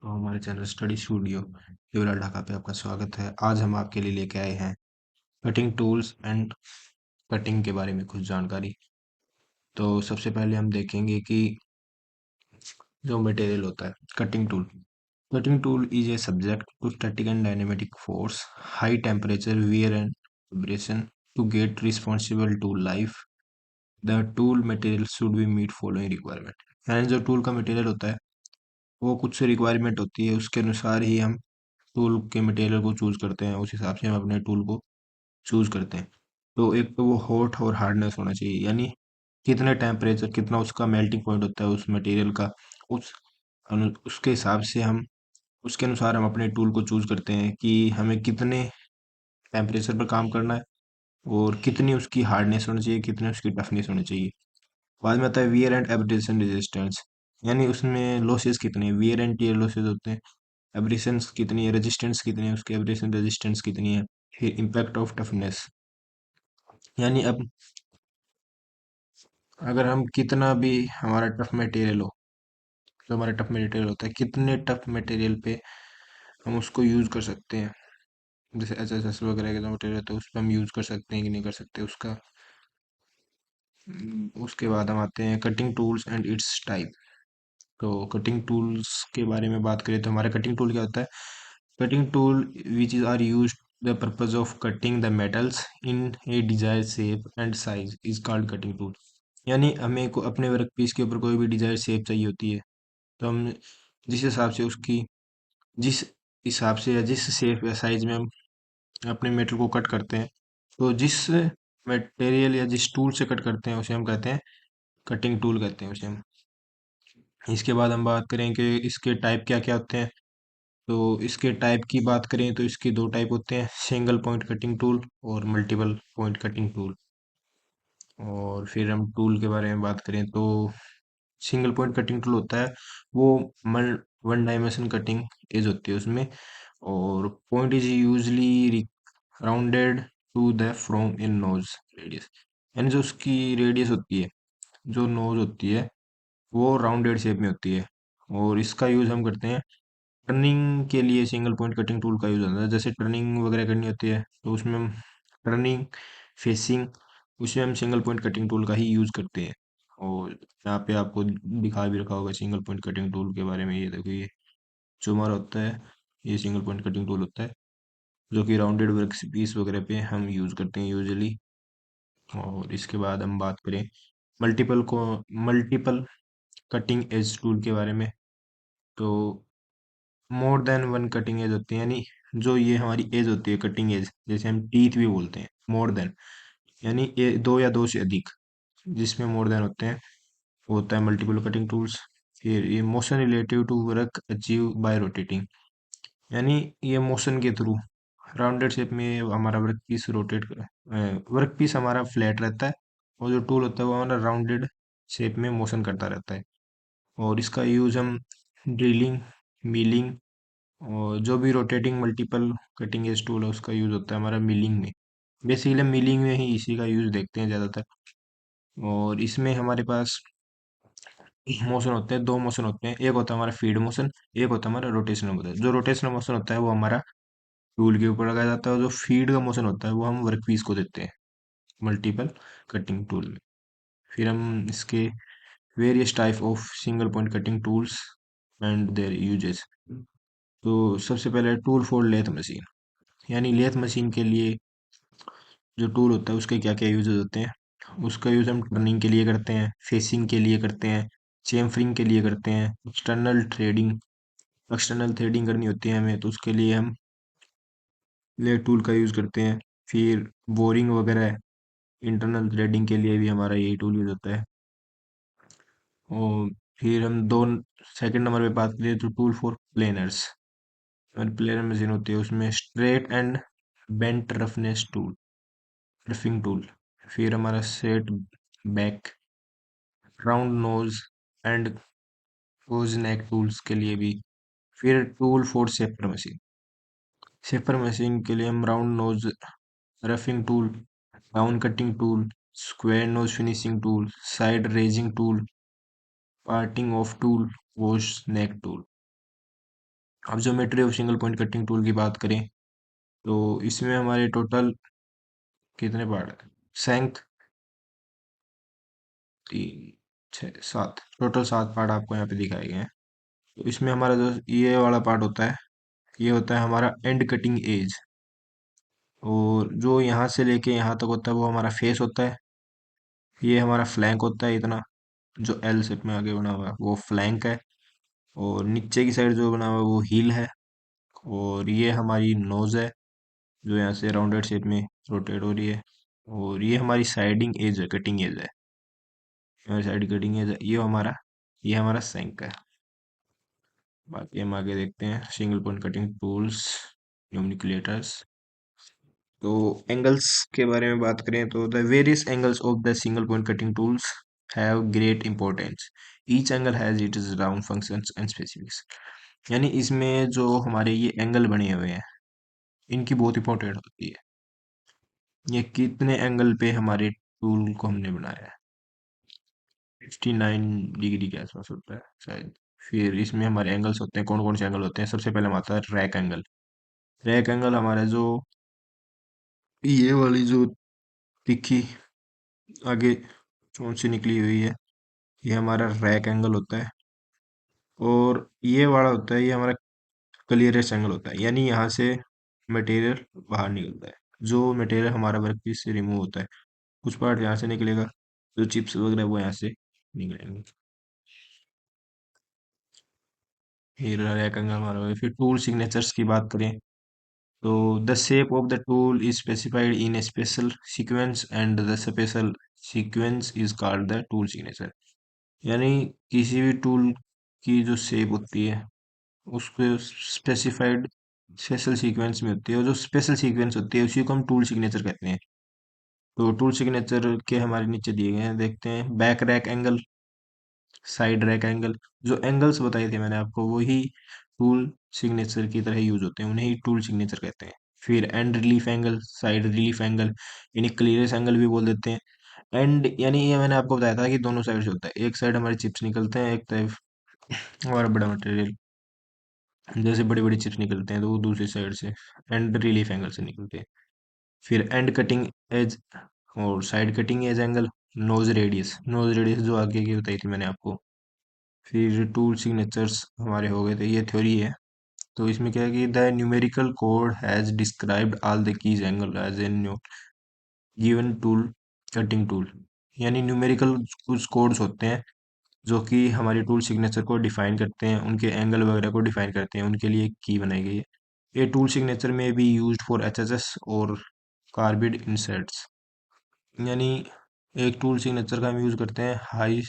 तो हमारे channel study studio केवल ढाका पे आपका स्वागत है। आज हम आपके लिए लेके आए हैं कटिंग टूल्स एंड कटिंग के बारे में कुछ जानकारी। तो सबसे पहले हम देखेंगे कि जो मटेरियल होता है cutting tool. Cutting tool is a subject to static and dynamic force, high temperature, wear and vibration to get responsible to life. The tool material should be meet following requirement. यानी जो tool का material होता है वो कुछ requirement होती है, उसके अनुसार ही हम टूल के मटेरियल को चूज करते हैं। उस हिसाब से हम अपने टूल को चूज करते हैं। तो एक तो वो हॉट और हार्डनेस होना चाहिए, यानी कितने टेम्परेचर, कितना उसका मेल्टिंग पॉइंट होता है उस मटेरियल का, उस उसके हिसाब से हम, उसके अनुसार हम अपने टूल को चूज करते हैं कि हमें कितने टेम्परेचर पर काम करना है और कितनी उसकी हार्डनेस होनी चाहिए, कितनी उसकी टफनेस होनी चाहिए। बाद में आता है वियर एंड एब्रेशन रेजिस्टेंस, यानी उसमें लॉसेस कितने हैं, वियर एंड टीयर लॉसेस होते हैं, एब्रेशंस कितनी है, रेजिस्टेंस कितनी है, उसकी एब्रेशन रेजिस्टेंस कितनी है। फिर इम्पैक्ट ऑफ टफनेस, यानी अब अगर हम कितना भी हमारा टफ मटेरियल हो, जो हमारा टफ मटेरियल होता है, कितने टफ मटेरियल पे हम उसको यूज़ कर सकते हैं। जैसे एच एस एस वगैरह के जो मटेरियल होता है उस पर हम यूज़ कर सकते हैं कि नहीं कर सकते उसका। उसके बाद हम आते हैं cutting tools and it's type. तो कटिंग टूल्स के बारे में बात करें तो हमारा कटिंग टूल क्या होता है। Cutting tool which is are use the purpose of cutting the metals in a desire shape and size is called cutting tool. यानी हमें को अपने वर्क पीस के ऊपर कोई भी डिजायर शेप चाहिए होती है, तो हम जिस हिसाब से उसकी, जिस हिसाब से या जिस शेप या साइज में हम अपने मेटल को कट करते हैं, तो जिस मटेरियल या जिस टूल से कट करते हैं उसे हम कहते हैं कटिंग टूल कहते हैं उसे हम। इसके बाद हम बात करें कि इसके टाइप क्या क्या होते हैं। तो इसके टाइप की बात करें तो इसके दो टाइप होते हैं, सिंगल पॉइंट कटिंग टूल और मल्टीपल पॉइंट कटिंग टूल। और फिर हम टूल के बारे में बात करें तो सिंगल पॉइंट कटिंग टूल होता है वो वन डायमेंशन कटिंग एज होती है उसमें, और point is usually rounded to the from in nose radius. यानी जो उसकी रेडियस होती है, जो नोज होती है, वो राउंडेड शेप में होती है। और इसका यूज हम करते हैं टर्निंग के लिए। सिंगल पॉइंट कटिंग टूल का यूज होता है, जैसे टर्निंग वगैरह करनी होती है तो उसमें हम टर्निंग, फेसिंग, उसमें हम सिंगल पॉइंट कटिंग टूल का ही यूज करते हैं। और यहाँ पे आपको दिखा भी रखा होगा सिंगल पॉइंट कटिंग टूल के बारे में। ये देखो, ये जो हमारा होता है ये सिंगल पॉइंट कटिंग टूल होता है, जो कि राउंडेड वर्क पीस वगैरह पे हम यूज करते हैं यूजुअली। और इसके बाद हम बात करें मल्टीपल कटिंग एज टूल के बारे में। तो more than one cutting edge होती है, यानी जो ये हमारी एज होती है कटिंग एज, जैसे हम टीथ भी बोलते हैं, मोर देन, यानी ये दो या दो से अधिक, जिसमें मोर देन होते हैं, वो होता है मल्टीपल कटिंग टूल्स। फिर ये motion relative to work achieve by rotating, यानी ये मोशन के थ्रू राउंडेड शेप में हमारा वर्क पीस रोटेट कर, वर्क पीस हमारा फ्लैट रहता है और जो टूल होता है वो हमारा राउंडेड शेप में मोशन करता रहता है। और इसका यूज हम ड्रिलिंग, मिलिंग, और जो भी rotating multiple cutting edge tool है उसका यूज होता है हमारा मिलिंग में। बेसिकली हम मिलिंग में ही इसी का यूज देखते हैं ज़्यादातर। और इसमें हमारे पास मोशन होते हैं, दो मोशन होते हैं, एक होता है हमारा फीड मोशन, एक होता है हमारा रोटेशनल मोशन। जो रोटेशनल मोशन होता है वो हमारा टूल के ऊपर लगाया जाता है, और जो फीड का मोशन होता है वो हम वर्क पीस को देते हैं मल्टीपल कटिंग टूल में। फिर हम इसके various type of single point cutting tools and there uses. तो सबसे पहले टूल फॉर लेथ मशीन, यानी लेथ मशीन के लिए जो टूल होता है उसके क्या क्या यूजेस होते हैं। उसका यूज हम टर्निंग के लिए करते हैं, फेसिंग के लिए करते हैं, चेम्फरिंग के लिए करते हैं, एक्सटर्नल थ्रेडिंग करनी होती है हमें तो उसके लिए हम ले टूल का यूज करते हैं। फिर बोरिंग वगैरह, इंटरनल थ्रेडिंग के लिए भी हमारा यही टूल यूज होता है। और फिर हम दो सेकंड नंबर पे बात करें तो tool for planers, planer machine होती है उसमें straight and bent roughness tool, roughing tool. फिर हमारा set back, round nose and close neck tools के लिए भी। फिर tool for shaper machine, shaper machine के लिए हम round nose roughing tool, down cutting tool, square nose finishing tool, side raising tool, parting off tool, wash neck tool. अब geometry of single point cutting tool की बात करें तो इसमें हमारे टोटल कितने पार्ट है? सैंक 3 6 7, टोटल 7 पार्ट आपको यहाँ पे दिखाए गए हैं। तो इसमें हमारा जो ये वाला पार्ट होता है, ये होता है हमारा एंड कटिंग एज। और जो यहाँ से लेके यहाँ तक होता है वो हमारा फेस होता है। ये हमारा फ्लैंक होता है, इतना जो एल शेप में आगे बना हुआ है वो फ्लैंक है। और नीचे की साइड जो बना हुआ है वो हील है। और ये हमारी नोज है जो यहाँ से राउंडेड शेप में रोटेट हो रही है। और ये हमारी साइडिंग एज है, कटिंग एज है, हमारी साइड कटिंग एज है। ये हमारा सैंक है। बाकी हम आगे देखते हैं single point cutting tools, numericals. तो एंगल्स के बारे में बात करें तो the various angles of the single point cutting tools have great importance. Each angle has its round functions and specifics. यानी इसमें जो हमारे ये एंगल बने हुए हैं इनकी बहुत इंपॉर्टेंट होती है। ये कितने एंगल पे हमारे टूल को हमने बनाया है? 59 डिग्री के आसपास होता है शायद। फिर इसमें हमारे एंगल्स होते हैं, कौन कौन से एंगल होते हैं? सबसे पहले हमारा आता है रैक एंगल। रैक एंगल हमारा जो ये वाली जो तिखी आगे चोंच से निकली हुई है, ये हमारा रैक एंगल होता है। और ये वाला होता है, ये हमारा क्लियरेस्ट एंगल होता है। यानी यहाँ से मटेरियल बाहर निकलता है, जो मटेरियल हमारा वर्कपीस से रिमूव होता है। कुछ पार्ट यहाँ से निकलेगा, जो चिप्स वगैरह वो यहाँ से निकलेंगे। फिर रैक एंगल हमारा हो गया। फिर टूल सिग्नेचर्स की बात करें तो the shape of the tool is specified in A special sequence and the special sequence is called the tool signature. यानी किसी भी टूल की जो शेप होती है उसको स्पेसिफाइड स्पेशल सीक्वेंस में होती है, और जो स्पेशल सीक्वेंस होती है उसी को हम टूल सिग्नेचर कहते हैं। तो टूल सिग्नेचर के हमारे नीचे दिए गए हैं, देखते हैं। Back rack angle, side rack angle. जो एंगल्स बताए थे मैंने आपको वही टूल सिग्नेचर की तरह यूज होते हैं, उन्हें ही टूल सिग्नेचर कहते हैं। फिर and relief angle, side relief angle, इन्हें क्लियरेंस एंगल भी बोल देते हैं। एंड यानी ये मैंने आपको बताया था कि दोनों साइड से होता है। एक साइड हमारे चिप्स निकलते हैं, एक तरफ हमारा बड़ा मटेरियल, जैसे बड़ी बड़ी चिप्स निकलते हैं तो वो दूसरी साइड से एंड रिलीफ एंगल से निकलते हैं। फिर एंड कटिंग एज और side cutting edge angle, nose radius जो आगे की बताई थी मैंने आपको। फिर टूल सिग्नेचर्स हमारे हो गए थे, ये थ्योरी है। तो इसमें क्या है कि the numerical code has described all the keys angle as an given tool cutting tool. यानी न्यूमेरिकल कुछ कोड्स होते हैं जो कि हमारी टूल सिग्नेचर को डिफाइन करते हैं, उनके एंगल वगैरह को डिफाइन करते हैं, उनके लिए की बनाई गई है। ये टूल सिग्नेचर में भी यूज्ड फॉर एचएसएस और कार्बिड इंसर्ट्स। यानी एक टूल सिग्नेचर का हम यूज करते हैं हाई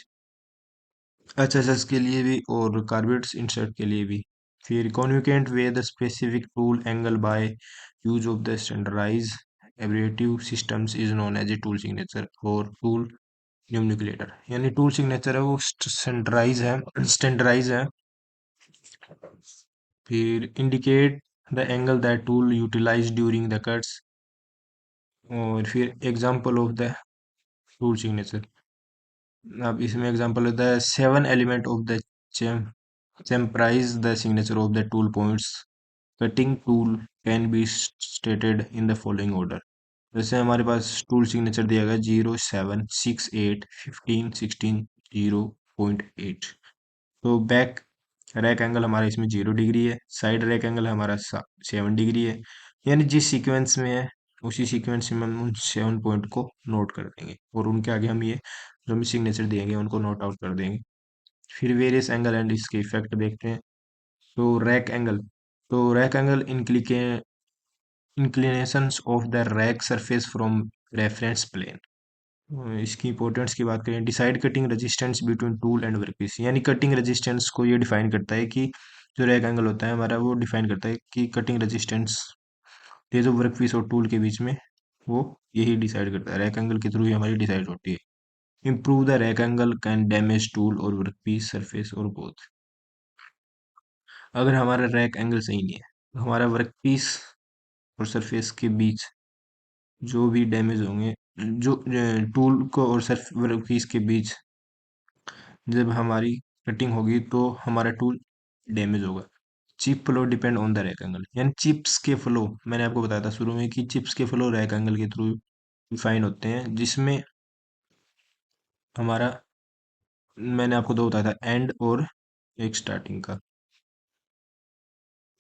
एचएसएस के लिए भी और कार्बिड्स इंसर्ट के लिए भी। फिर convenient way the specific tool angle by use of the standardise abbreviated systems is known as a tool signature और टूल न्यूमेरिकलेटर। यानी टूल सिग्नेचर है वो स्टैंडर्डाइज है। फिर indicate the angle that tool utilise during the cuts. और फिर example of the tool signature, अब इसमें एग्जांपल होता है 7 element of the comprise the signature of the tool points cutting tool can be stated in the following order. जैसे हमारे पास tool signature दिया गया 0 7 6 8 15 16 0.8। तो बैक रैक एंगल हमारा इसमें 0 डिग्री है, साइड रैक एंगल हमारा 7 डिग्री है। यानी जिस सीक्वेंस में है उसी सीक्वेंस में हम उन 7 पॉइंट को नोट कर देंगे और उनके आगे हम ये जो भी सिग्नेचर देंगे उनको नोट आउट कर देंगे। फिर वेरियस एंगल एंड इसके इफेक्ट देखते हैं। तो rake angle inclinations of the rake surface from reference plane. इसकी इंपॉर्टेंस की बात करें, decide cutting resistance between tool and workpiece. यानी कटिंग रेजिस्टेंस को ये डिफाइन करता है कि जो रैक एंगल होता है हमारा वो डिफाइन करता है कि कटिंग रेजिस्टेंस ये जो वर्कपीस और टूल के बीच में वो यही डिसाइड करता है, रैक एंगल के थ्रू ही हमारी डिसाइड होती है। Improve the rack angle can damage tool और वर्कपीस सरफेस और बोथ। अगर हमारा रैक एंगल सही नहीं है तो हमारा वर्कपीस और सरफेस के बीच जो भी डैमेज होंगे, जो टूल को और सर्फ वर्कपीस के बीच जब हमारी कटिंग होगी तो हमारा टूल डैमेज होगा। Chip flow depend on the rack angle, यानी चिप्स के फ्लो, मैंने आपको बताया था शुरू में कि चिप्स के फ्लो रैक एंगल के थ्रू डिफाइन होते हैं, जिसमें हमारा, मैंने आपको दो बताया था, एंड और एक स्टार्टिंग का,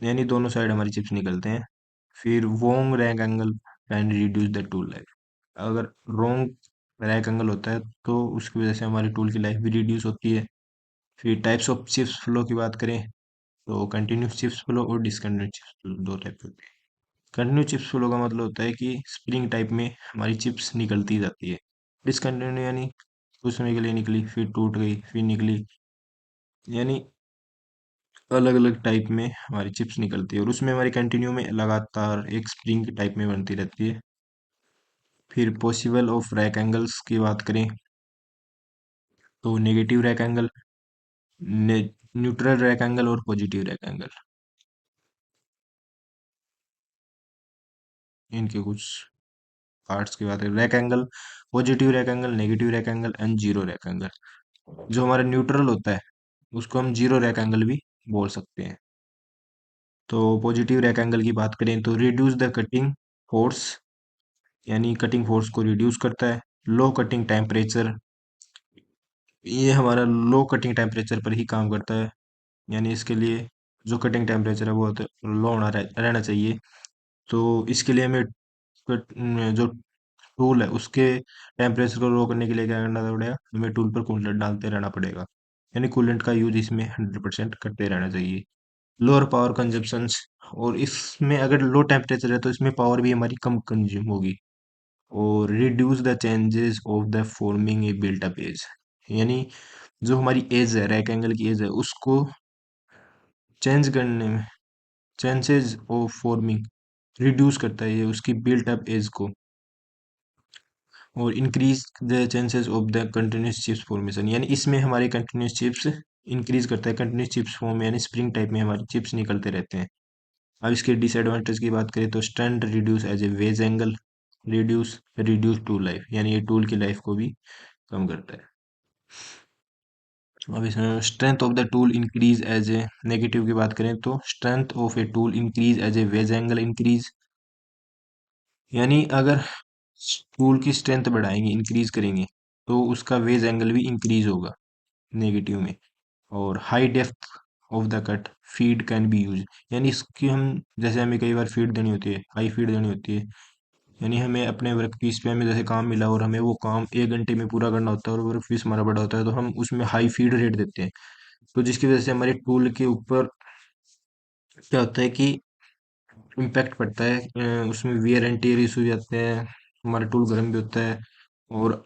यानी दोनों साइड हमारी चिप्स निकलते हैं। फिर Wong rack angle can reduce the tool life, अगर रोंग रैक एंगल होता है तो उसकी वजह से हमारी टूल की लाइफ भी रिड्यूस होती है। फिर टाइप्स ऑफ चिप्स फ्लो की बात करें तो कंटिन्यूस चिप्स फ्लो और डिसकंटिन्यूस चिप्स फ्लो, दो टाइप के होते हैं। कंटिन्यू चिप्स फ्लो का मतलब होता है कि स्प्रिंग टाइप में हमारी चिप्स निकलती जाती है। डिसकंटिन्यू यानी कुछ समय के लिए निकली फिर टूट गई फिर निकली, यानी अलग अलग टाइप में हमारी चिप्स निकलती है, और उसमें हमारी कंटिन्यू में लगातार एक स्प्रिंग टाइप में बनती रहती है। फिर पॉसिबल ऑफ रैक एंगल्स की बात करें तो negative rake angle, neutral rack angle और पॉजिटिव रैक एंगल, इनके कुछ पार्ट्स की बात करें। Rack angle, positive rack angle, negative rake angle and zero rack angle. जो हमारा न्यूट्रल होता है उसको हम जीरो रैक एंगल भी बोल सकते हैं। तो पॉजिटिव रैक एंगल की बात करें तो रिड्यूस द कटिंग फोर्स, यानी कटिंग फोर्स को रिड्यूस करता है। लो कटिंग टेम्परेचर, ये हमारा लो कटिंग टेम्परेचर पर ही काम करता है, यानी इसके लिए जो कटिंग टेम्परेचर है वो लो होना रहना चाहिए। तो इसके लिए हमें जो टूल है उसके टेम्परेचर को लो करने के लिए क्या करना पड़ेगा, हमें टूल पर कूलेंट डालते रहना पड़ेगा, यानी कूलेंट का यूज इसमें 100% करते रहना चाहिए। लोअर पावर कंजप्शंस, और इसमें अगर लो टेम्परेचर है तो इसमें पावर भी हमारी कम कंज्यूम होगी। और reduce the changes of the forming a built up edge, यानी जो हमारी एज है, रैक एंगल की एज है, उसको चेंज करने में, चांसेस ऑफ फॉर्मिंग रिड्यूस करता है ये उसकी बिल्ट अप एज को। और increase the chances of the continuous chips formation, यानी इसमें हमारे कंटिन्यूस चिप्स इंक्रीज करता है, कंटिन्यूस चिप्स फॉर्म यानी स्प्रिंग टाइप में हमारे चिप्स निकलते रहते हैं। अब इसके डिसएडवांटेज की बात करें तो strength reduce as a wedge angle, reduce tool life, यानी ये टूल की लाइफ को भी कम करता है। अब इसमें strength of the tool increase as a, negative की बात करें तो strength of a tool increase as a wedge angle increase, यानी अगर टूल की स्ट्रेंथ बढ़ाएंगे, इंक्रीज करेंगे, तो उसका वेज एंगल भी इंक्रीज होगा नेगेटिव में। और high depth of the cut feed can be use, यानी इसकी हम, जैसे हमें कई बार फीड देनी होती है, हाई फीड देनी होती है, यानी हमें अपने वर्क पीस पे हमें जैसे काम मिला और हमें वो काम 1 घंटे में पूरा करना होता है और वर्क पीस हमारा बड़ा होता है, तो हम उसमें हाई फीड रेट देते हैं। तो जिसकी वजह से हमारे टूल के ऊपर क्या होता है कि इम्पैक्ट पड़ता है, उसमें वियर एंड टियर इशू जाते हैं, हमारा टूल गर्म भी होता है और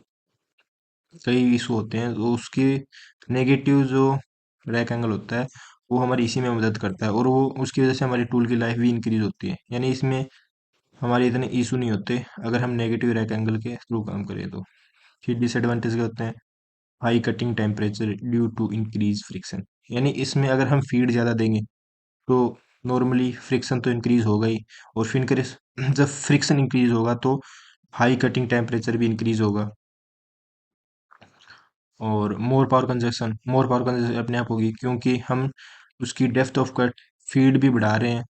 कई इशू होते हैं। तो उसकी नेगेटिव जो रैक एंगल होता है वो हमारी इसी में मदद करता है, और वो उसकी वजह से हमारी टूल की लाइफ भी इंक्रीज होती है, यानी इसमें हमारे इतने इशू नहीं होते अगर हम नेगेटिव रैक एंगल के थ्रू काम करें तो। फिर डिसएडवांटेज क्या होते हैं, high cutting temperature due to increase friction, यानी इसमें अगर हम फीड ज़्यादा देंगे तो नॉर्मली फ्रिक्शन तो इंक्रीज होगा ही, और फिर जब फ्रिक्शन इंक्रीज होगा तो हाई कटिंग टेम्परेचर भी इंक्रीज होगा। और मोर पावर कंजप्शन अपने आप होगी क्योंकि हम उसकी डेप्थ ऑफ कट फीड भी बढ़ा रहे हैं।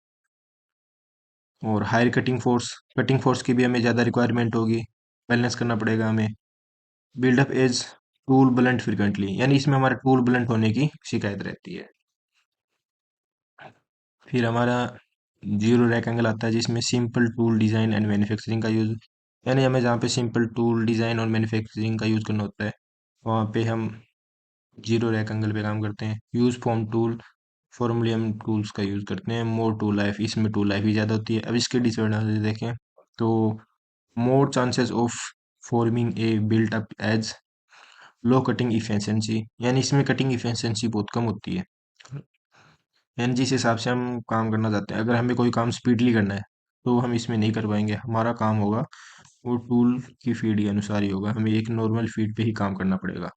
और हायर कटिंग फोर्स की भी हमें ज़्यादा रिक्वायरमेंट होगी, बैलेंस करना पड़ेगा हमें। Built up edge tool blunt frequently, यानी इसमें हमारा टूल ब्लंट होने की शिकायत रहती है। फिर हमारा जीरो रैक एंगल आता है जिसमें simple tool design and manufacturing का यूज़, यानी हमें जहाँ पे सिंपल टूल डिज़ाइन और मैन्युफैक्चरिंग का यूज़ करना होता है वहाँ पे हम जीरो रैक एंगल पे काम करते हैं। यूज़ फॉर्म टूल, फॉर्मली हम टूल्स का यूज़ करते हैं। मोर टूल लाइफ, इसमें टूल लाइफ भी ज़्यादा होती है। अब इसके डिसएडवांटेज देखें तो more chances of forming a built up edge, low cutting efficiency, यानी इसमें कटिंग इफिशिएंसी बहुत कम होती है, यानी जिस हिसाब से हम काम करना चाहते हैं, अगर हमें कोई काम स्पीडली करना है तो हम इसमें नहीं कर पाएंगे, हमारा काम होगा वो टूल की फीड के अनुसार ही होगा, हमें एक नॉर्मल फीड पे ही काम करना पड़ेगा।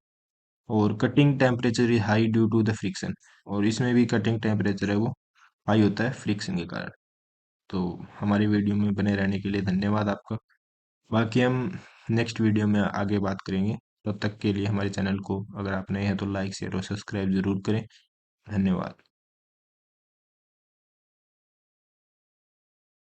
और cutting temperature is high due to the friction, और इसमें भी कटिंग टेम्परेचर है वो हाई होता है फ्रिक्शन के कारण। तो हमारी वीडियो में बने रहने के लिए धन्यवाद आपका। बाकी हम नेक्स्ट वीडियो में आगे बात करेंगे, तब तक के लिए हमारे चैनल को अगर आप नए हैं तो लाइक शेयर और सब्सक्राइब जरूर करें। धन्यवाद।